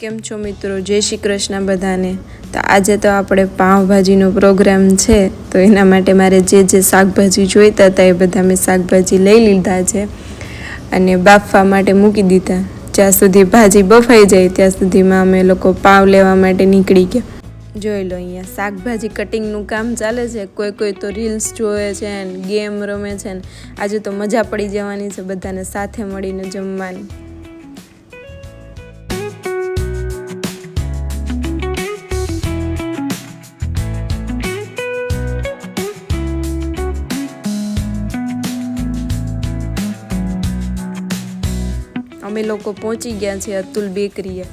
કેમ છો મિત્રો? જય શ્રી કૃષ્ણ બધાને. તો આજે તો આપણે પાવભાજીનો પ્રોગ્રામ છે, તો એના માટે મારે જે શાકભાજી જોઈતા હતા એ બધા મેં શાકભાજી લઈ લીધા છે અને બાફવા માટે મૂકી દીધા. જ્યાં સુધી ભાજી બફાઈ જાય ત્યાં સુધીમાં અમે લોકો પાવ લેવા માટે નીકળી ગયા. જોઈ લો, અહીંયા શાકભાજી કટિંગનું કામ ચાલે છે. કોઈ તો રીલ્સ જોવે છે ને ગેમ રમે છે ને. આજે તો મજા પડી જવાની છે બધાને સાથે મળીને જમવાની. અમે લોકો પહોંચી ગયા છે અતુલ બેકરીએ.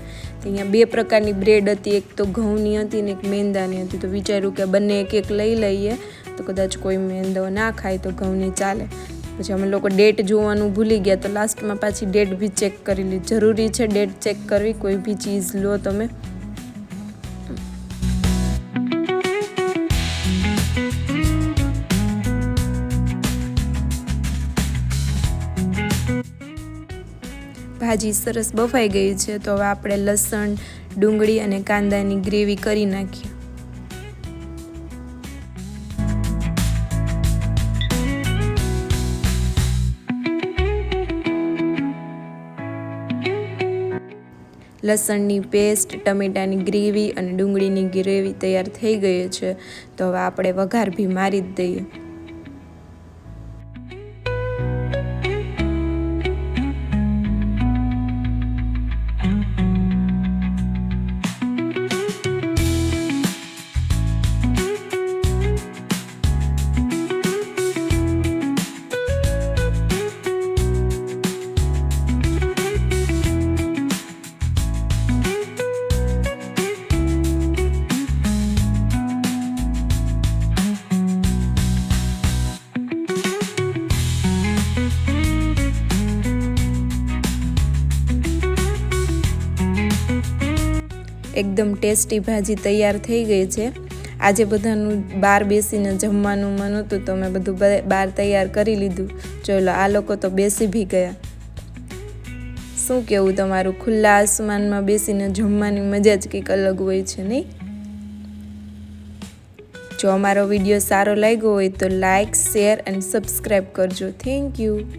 અહીંયા 2 પ્રકારની બ્રેડ હતી, એક તો ઘઉંની હતી ને એક મેંદાની હતી. તો વિચાર્યું કે બંને એક લઈ લઈએ, તો કદાચ કોઈ મેંદો ના ખાય તો ઘઉંની ચાલે. પછી અમે લોકો ડેટ જોવાનું ભૂલી ગયા, તો લાસ્ટમાં પાછી ડેટ બી ચેક કરી લીધી. જરૂરી છે ડેટ ચેક કરવી કોઈ બી ચીઝ લો તમે. ભાજી સરસ બફાઈ ગઈ છે, તો હવે આપણે લસણ, ડુંગળી અને કાંદાની ગ્રેવી કરી નાખીએ. લસણની પેસ્ટ, ટમેટાની ગ્રેવી અને ડુંગળીની ગ્રેવી તૈયાર થઈ ગઈ છે. તો હવે આપણે વઘાર બી મારી જ દઈએ. એકદમ ટેસ્ટી ભાજી તૈયાર થઈ ગઈ છે. આજે બધાનું બહાર બેસીને જમવાનું મન હતું, તો મેં બધું બહાર તૈયાર કરી લીધું. ચલો, આ લોકો તો બેસી બી ગયા. શું કહેવું તમારું? ખુલ્લા આસમાનમાં બેસીને જમવાની મજા જ કંઈક અલગ હોય છે, નહીં? જો અમારો વિડીયો સારો લાગ્યો હોય તો લાઇક, શેર અને સબસ્ક્રાઈબ કરજો. Thank you.